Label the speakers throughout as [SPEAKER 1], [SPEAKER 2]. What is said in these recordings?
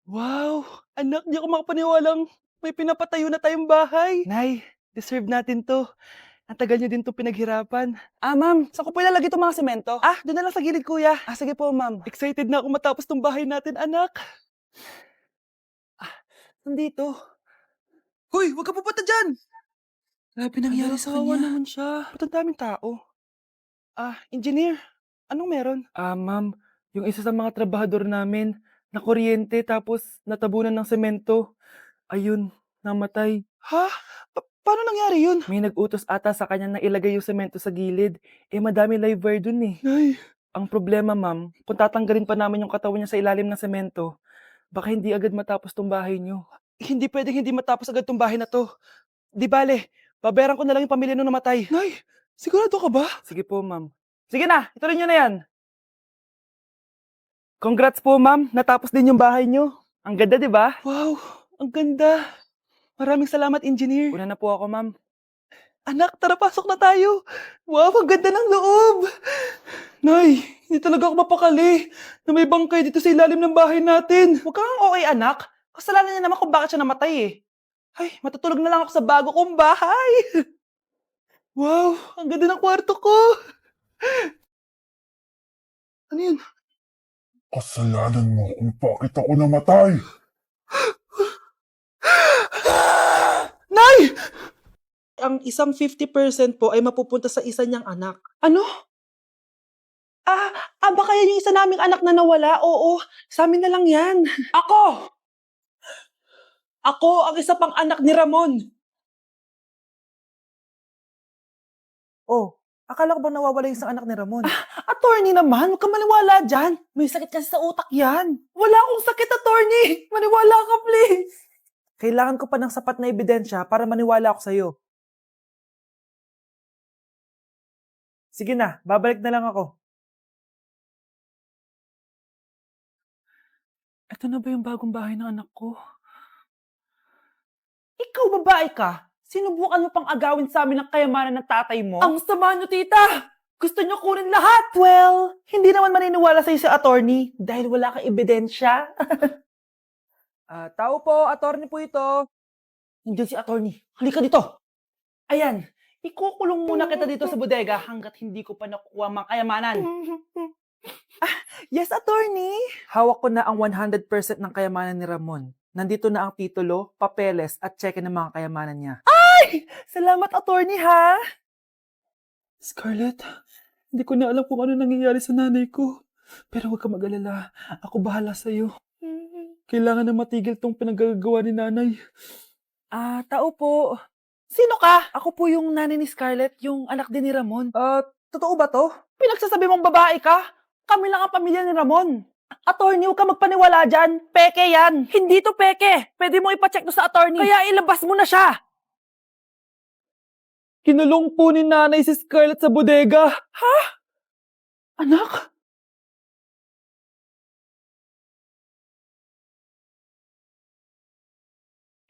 [SPEAKER 1] Wow! Anak, di ako makapaniwalang may pinapatayo na tayong bahay. Nay, deserve natin 'to. Ang tagal niyo din 'tong pinaghirapan. Ma'am, saan ko po ilalagay 'tong mga semento? Do'n na lang sa gilid, kuya. Sige po, ma'am. Excited na ako matapos 'tong bahay natin, anak. Nandito. Hoy, huwag ka pupunta diyan! Grabe nangyari sa kawawa kanya. Naman siya. Ba't ang daming tao? Engineer, anong meron? Ma'am, yung isa sa mga trabahador namin, nakuryente tapos natabunan ng semento. Ayun, namatay. Ha? Paano nangyari yun? May nag-utos ata sa kanya na ilagay yung semento sa gilid. Madami live wire dun eh. Nay. Ang problema, ma'am, kung tatanggalin pa namin yung katawan niya sa ilalim ng semento, baka hindi agad matapos tong bahay niyo. Hindi pwedeng hindi matapos agad tong bahay na to. Di bale, babayaran ko na lang yung pamilya nung namatay. Nay, sigurado ka ba? Sige po, ma'am. Sige na, ituloy niyo na yan. Congrats po, ma'am. Natapos din yung bahay niyo. Ang ganda, di ba? Wow, ang ganda. Maraming salamat, engineer. Una na po ako, ma'am. Anak, tara pasok na tayo. Wow, ang ganda ng loob. Nay, hindi talaga ako mapakali na may bangkay dito sa ilalim ng bahay natin. Huwag kang okay, anak. Kasalanan niya naman kung bakit siya namatay eh. Ay, matutulog na lang ako sa bago kong bahay. Wow, ang ganda ng kwarto ko. Ano yun?
[SPEAKER 2] Kasalanan mo kung bakit ako namatay.
[SPEAKER 1] Nay! Ang isang 50% po ay mapupunta sa isa niyang anak. Ano? Baka yan yung isa naming anak na nawala? Oo, sa amin na lang yan. Ako! Ako ang isa pang anak ni Ramon. Oh, akala ko ba nawawala yung isang anak ni Ramon? Attorney naman, huwag ka maniwala dyan. May sakit kasi sa utak yan. Wala akong sakit, attorney. Maniwala ka, please. Kailangan ko pa ng sapat na ebidensya para maniwala ako sa'yo. Sige na, babalik na lang ako. Ito na ba yung bagong bahay ng anak ko? Ikaw, babae ka? Sinubukan mo pang agawin sa amin ang kayamanan ng tatay mo? Ang sama nyo, tita! Gusto nyo kunin lahat! Well, hindi naman maniniwala sa'yo si attorney dahil wala kang ebidensya. Tao po, attorney po ito. Nandiyan si attorney. Halika dito. Ayan, ikukulong muna kita dito sa bodega hanggat hindi ko pa nakukuha mga kayamanan. Yes, attorney. Hawak ko na ang 100% ng kayamanan ni Ramon. Nandito na ang titulo, papeles at cheque ng mga kayamanan niya. Ay! Salamat, attorney, ha? Scarlett, hindi ko na alam kung ano nangyayari sa nanay ko. Pero huwag ka mag-alala. Ako bahala sa'yo. Kailangan na matigil tong pinagagawa ni nanay. Tao po. Sino ka? Ako po yung nanay ni Scarlett, yung anak din ni Ramon. Totoo ba to? Pinagsasabi mong babae ka? Kami lang ang pamilya ni Ramon. Attorney, huwag ka magpaniwala dyan. Peke yan. Hindi to peke. Pwede mo ipacheck to sa attorney. Kaya ilabas mo na siya. Kinulong po ni nanay si Scarlett sa bodega. Ha? Anak?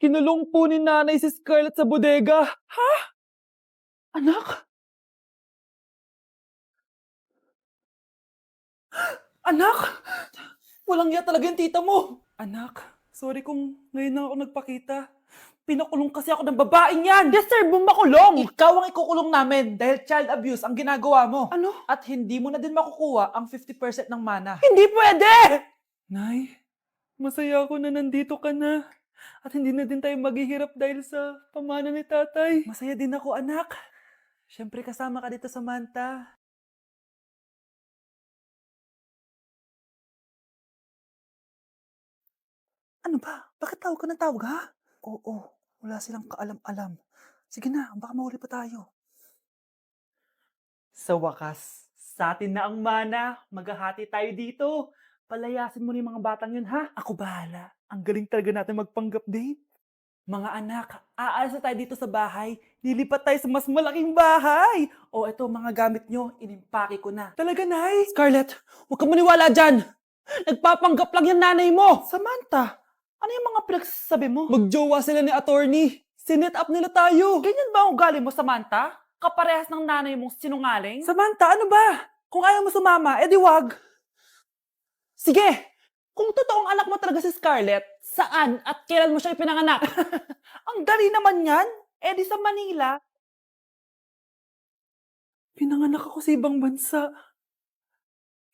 [SPEAKER 1] Kinulong po ni nanay si Scarlett sa bodega. Ha? Anak? Anak? Walang iya talaga yung tita mo. Anak, sorry kung ngayon na ako nagpakita. Pinakulong kasi ako ng babaeng yan. Deserve mo makulong. Ikaw ang ikukulong namin dahil child abuse ang ginagawa mo. Ano? At hindi mo na din makukuha ang 50% ng mana. Hindi pwede! Nay, masaya ako na nandito ka na. At hindi na din tayo maghihirap dahil sa pamana ni tatay. Masaya din ako, anak. Siyempre kasama ka dito sa Manta. Ano ba? Bakit tawag ka ng tawag, ha? Oo, wala silang kaalam-alam. Sige na, baka mahuli pa tayo. Sa wakas, sa atin na ang mana. Maghahati tayo dito. Palayasin mo na yung mga batang yun, ha? Ako bahala. Ang galing talaga natin magpanggap date. Mga anak, aalis na tayo dito sa bahay. Lilipat tayo sa mas malaking bahay. O eto, mga gamit nyo, inimpake ko na. Talaga, Nay? Scarlett, huwag ka maniwala dyan. Nagpapanggap lang yung nanay mo. Samantha, ano yung mga pinagsasabi mo? Magjowa sila ni attorney. Sinet up nila tayo. Ganyan ba ang ugali mo, Samantha? Kaparehas ng nanay mong sinungaling? Samantha, ano ba? Kung ayaw mo sumama, edi wag. Sige,
[SPEAKER 3] Kung totoong anak mo talaga si Scarlett, saan at kailan mo siya ipinanganak?
[SPEAKER 1] Ang dali naman yan. Eh di sa Manila. Pinanganak ako sa ibang bansa.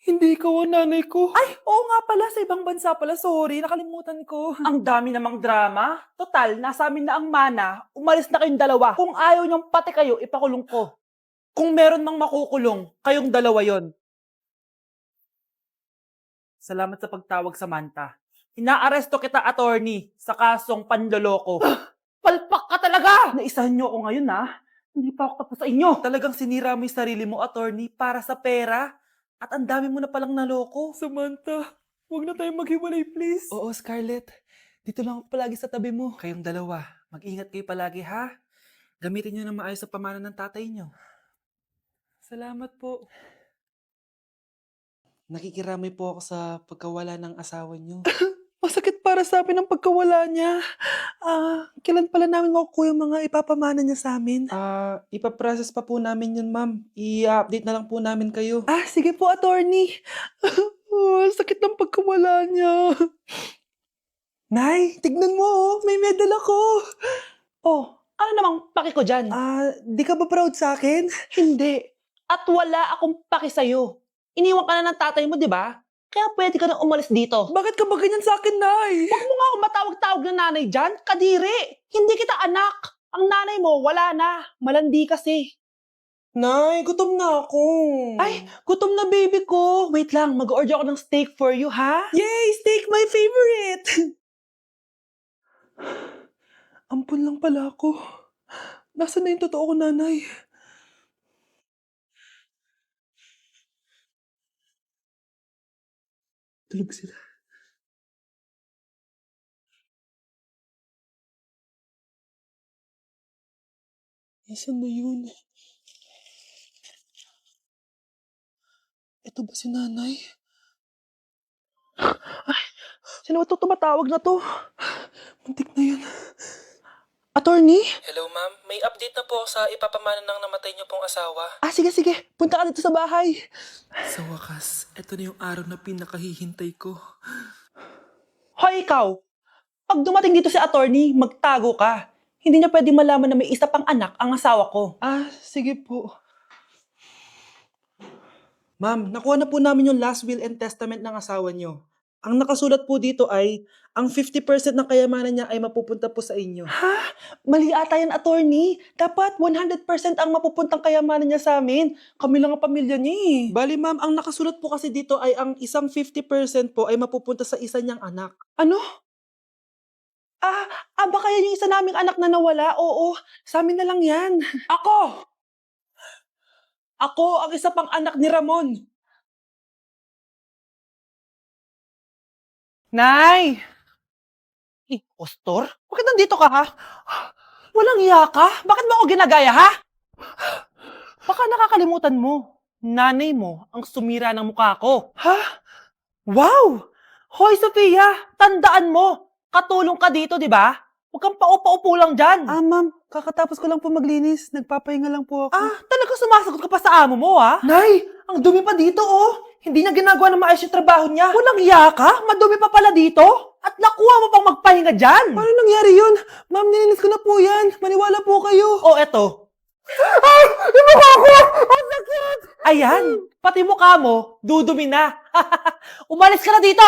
[SPEAKER 1] Hindi ikaw ang nanay ko. Ay, oo nga pala, sa ibang bansa pala. Sorry, nakalimutan ko.
[SPEAKER 3] Ang dami namang drama. Total, nasa amin na ang mana, umalis na kayong dalawa. Kung ayaw niyong pati kayo, ipakulong ko. Kung meron mang makukulong, kayong dalawa yon. Salamat sa pagtawag, Samantha. Inaaresto kita, attorney, sa kasong panloloko. Palpak ka talaga! Naisahan niyo ako ngayon, ha? Hindi pa ako tapos sa inyo.
[SPEAKER 1] Talagang sinira mo yung sarili mo, attorney, para sa pera. At ang dami mo na palang naloko. Samantha, huwag na tayong maghiwalay, please. Oo, Scarlett. Dito lang ako palagi sa tabi mo. Kayong dalawa, mag-ingat kayo palagi, ha? Gamitin niyo na maayos sa pamana ng tatay niyo. Salamat po. Nakikiramay po ako sa pagkawala ng asawa niyo. Masakit para sa amin ang pagkawala niya. Kailan pala namin makukuha yung mga ipapamana niya sa amin? Ipaprocess pa po namin yun, ma'am. I-update na lang po namin kayo. Sige po, attorney. Sakit ng pagkawala niya. Nay, tignan mo, oh. May medal ako.
[SPEAKER 3] Oh, ano namang paki ko dyan?
[SPEAKER 1] Di ka ba proud sa akin?
[SPEAKER 3] Hindi. At wala akong paki sa'yo. Iniwan ka na ng tatay mo, di ba? Kaya pwede ka na umalis dito.
[SPEAKER 1] Bakit ka ba ganyan sa akin, Nay?
[SPEAKER 3] Huwag mo nga akong matawag-tawag na nanay dyan. Kadiri. Hindi kita anak. Ang nanay mo, wala na. Malandi kasi.
[SPEAKER 1] Nay, gutom na ako.
[SPEAKER 3] Ay, gutom na baby ko. Wait lang, mag-order ako ng steak for you, ha?
[SPEAKER 1] Yay! Steak, my favorite! Ampun lang pala ako. Nasaan na yung totoo ko, nanay? Tulog sila. Nasaan na yun? Ito ba si nanay? Ay, sino ba ito tumatawag na to? Muntik na yun. Attorney? Hello, ma'am. May update na po sa ipapamana ng namatay niyo pong asawa. Sige, sige. Punta ka dito sa bahay. Sa wakas, ito na yung araw na pinakahihintay ko.
[SPEAKER 3] Hoy, ikaw! Pag dumating dito si attorney, magtago ka. Hindi niya pwede malaman na may isa pang anak ang asawa ko.
[SPEAKER 1] Sige po. Ma'am, nakuha na po namin yung last will and testament ng asawa niyo. Ang nakasulat po dito ay, ang 50% ng kayamanan niya ay mapupunta po sa inyo. Ha? Mali ata yan, attorney. Dapat 100% ang mapupuntang kayamanan niya sa amin. Kami lang ang pamilya niya eh. Bali ma'am, ang nakasulat po kasi dito ay ang isang 50% po ay mapupunta sa isa niyang anak. Ano? Baka yan yung isa naming anak na nawala? Oo, sa amin na lang yan.
[SPEAKER 3] Ako! Ako ang isa pang anak ni Ramon.
[SPEAKER 1] Nay!
[SPEAKER 3] Impostor? Bakit nandito ka, ha? Walang iya ka? Bakit mo ako ginagaya, ha? Baka nakakalimutan mo. Nanay mo ang sumira ng mukha ko.
[SPEAKER 1] Ha? Wow!
[SPEAKER 3] Hoy, Sophia! Tandaan mo! Katulong ka dito, di ba? Huwag kang paupa-upo lang dyan.
[SPEAKER 1] Ma'am, kakatapos ko lang po maglinis. Nagpapahinga lang po ako.
[SPEAKER 3] Talaga sumasagot ka pa sa amo mo, ha?
[SPEAKER 1] Nay! Ang dumi pa dito, oh! Hindi niya ginagawa ng maayos yung trabaho niya.
[SPEAKER 3] Walang iya ka? Madumi pa pala dito? At nakuha mo pang magpahinga dyan?
[SPEAKER 1] Paano nangyari yun? Ma'am, nilinis ko na po yan. Maniwala po kayo.
[SPEAKER 3] O, eto.
[SPEAKER 1] Yung mukha ko! Ang sakit!
[SPEAKER 3] Ayan, pati mukha mo, dudumi na. Umalis ka na dito!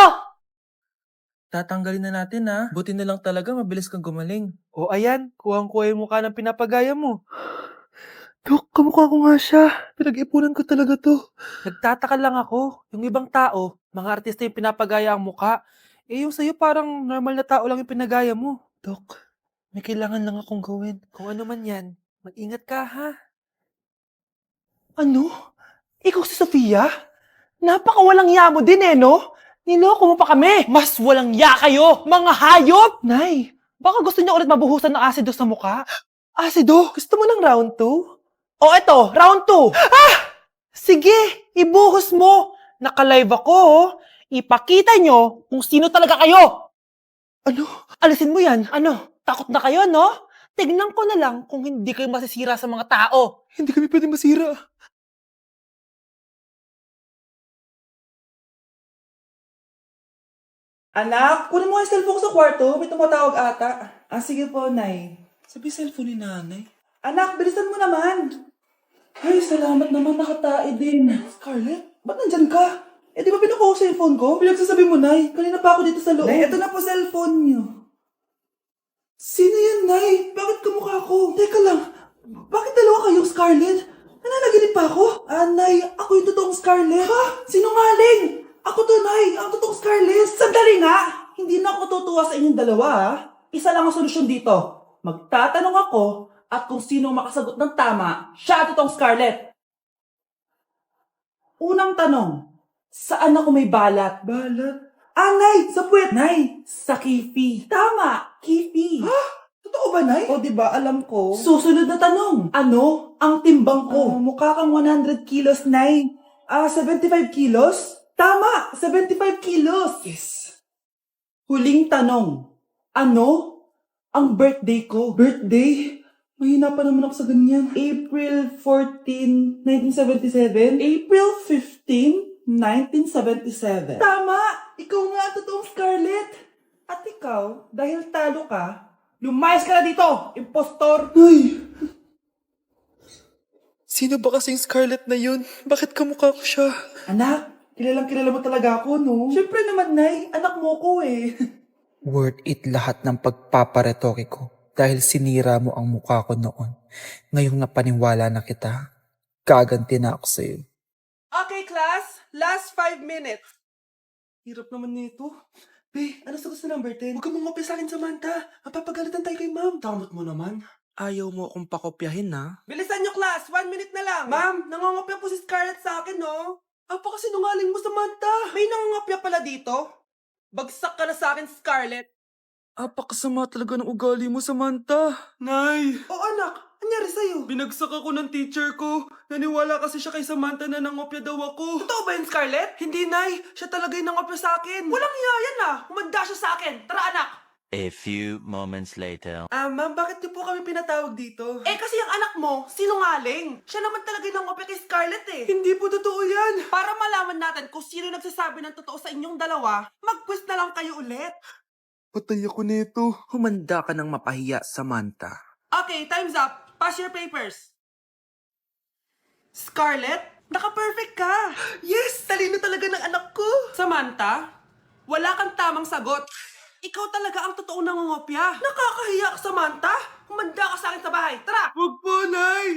[SPEAKER 1] Tatanggalin na natin, ha? Buti na lang talaga mabilis kang gumaling. O ayan, kuhang-kuha yung mukha ng pinapagaya mo. Dok, kamukha ko nga siya. Pinag-ipunan ko talaga to. Nagtataka lang ako. Yung ibang tao, mga artista yung pinapagaya ang mukha. Yung sa'yo parang normal na tao lang yung pinagaya mo. Dok, may kailangan lang akong gawin. Kung ano man yan, mag-ingat ka, ha? Ano? Ikaw si Sofia?
[SPEAKER 3] Napakawalang ya mo din no? Niloko mo pa kami! Mas walang ya kayo, mga hayop!
[SPEAKER 1] Nay,
[SPEAKER 3] Baka gusto niyo ulit mabuhusan ng asido sa mukha?
[SPEAKER 1] Asido, gusto mo ng round 2?
[SPEAKER 3] O eto, round 2! Sige, ibuhos mo! Naka-live ako, oh. Ipakita nyo kung sino talaga kayo!
[SPEAKER 1] Ano?
[SPEAKER 3] Alisin mo yan. Ano? Takot na kayo, no? Tignan ko na lang kung hindi kayo masisira sa mga tao.
[SPEAKER 1] Hindi kami pwede masira. Anak, kunin mo yung cellphone ko sa kwarto. May tumatawag ata. Ah, sige po, Nay. Sabi cellphone ni nanay. Anak, bilisan mo naman. Ay, salamat naman. Nakatae din. Scarlett, ba't nandyan ka? Eh, di ba pinukuha ko sa cellphone ko? Pinagsasabi mo, Nay. Kanina pa ako dito sa loob. Nay, eto na po cellphone niyo. Sino yan, Nay? Bakit kamukha ko? Teka lang. Bakit dalawa kayong Scarlett? Nananaginip pa ako? Ah, Nay, ako yung totoong Scarlett. Ha? Sinungaling! Ako to, Nay. Ang totoong Scarlett. Sandali nga! Hindi na ako tutuwa sa inyong dalawa, ha? Isa lang ang solusyon dito. Magtatanong ako at kung sino makasagot ng tama, siya ang totoong Scarlett. Unang tanong, saan ako may balat? Balat? Ah, Nay! Sa puwet! Nay! Sa kifi. Tama! Kifi. Ha? Totoo ba, Nay? O, diba? Alam ko. Susunod na tanong. Ano ang timbang ko? Mukha kang 100 kilos, Nay. 75 kilos? Tama! 75 kilos! Yes. Huling tanong. Ano ang birthday ko? Birthday? Mahina pa naman ako sa ganyan. April 14, 1977? April 15, 1977. Tama! Ikaw nga ang totoong Scarlett. At ikaw, dahil talo ka, lumayas ka na dito, impostor! Ay! Sino ba kasing Scarlett na yun? Bakit kamukha ko siya? Anak, kilala mo talaga ako, no? Siyempre naman, Nay. Anak mo ko eh.
[SPEAKER 4] Worth it lahat ng pagpaparetoke ko dahil sinira mo ang mukha ko noon. Ngayong napaniwala na kita, gaganti na ako sa'yo.
[SPEAKER 1] Okay, class. Last 5 minutes. Hirap naman nito. Be, ano sa gusto number 10? Huwag ka mong ngopya sa akin, Samantha. Mapapagalitan tayo kay ma'am. Tamot mo naman.
[SPEAKER 4] Ayaw mo akong pakopyahin, ha?
[SPEAKER 1] Bilisan nyo, class. 1 minute na lang. Ma'am, nangongopya po si Scarlett sa akin, no? Apakasinungaling mo, Samantha. May nangongopya pala dito. Bagsak ka na sa akin, Scarlett.
[SPEAKER 4] Apakasama talaga ng ugali mo, Samantha.
[SPEAKER 1] Nay! O anak, anyari sa'yo?
[SPEAKER 4] Binagsak ako ng teacher ko. Naniwala kasi siya kay Samantha na nangopya daw ako.
[SPEAKER 1] Totoo ba yun, Scarlett? Hindi, Nay. Siya talaga yung nangopya sa akin. Walang iya yan ah. Humanda siya sa akin. Tara, anak.
[SPEAKER 5] A few moments later.
[SPEAKER 1] Ma'am, bakit niyo po kami pinatawag dito? Eh, kasi ang anak mo, sinungaling. Siya naman talaga yung nangopya kay Scarlett eh. Hindi po totoo yan. Para malaman natin kung sino nagsasabi ng totoo sa inyong dalawa, mag-quiz na lang kayo ulit.
[SPEAKER 4] Patay ako nito. Humanda ka ng mapahiya, Samantha.
[SPEAKER 1] Okay, time's up. Pass your papers. Scarlett, naka-perfect ka. Yes, talino talaga ng anak ko. Samantha, wala kang tamang sagot. Ikaw talaga ang totoong nangungopya. Nakakahiya ka, Samantha. Humanda ka sa akin sa bahay. Tara!
[SPEAKER 4] Wag po, Nay!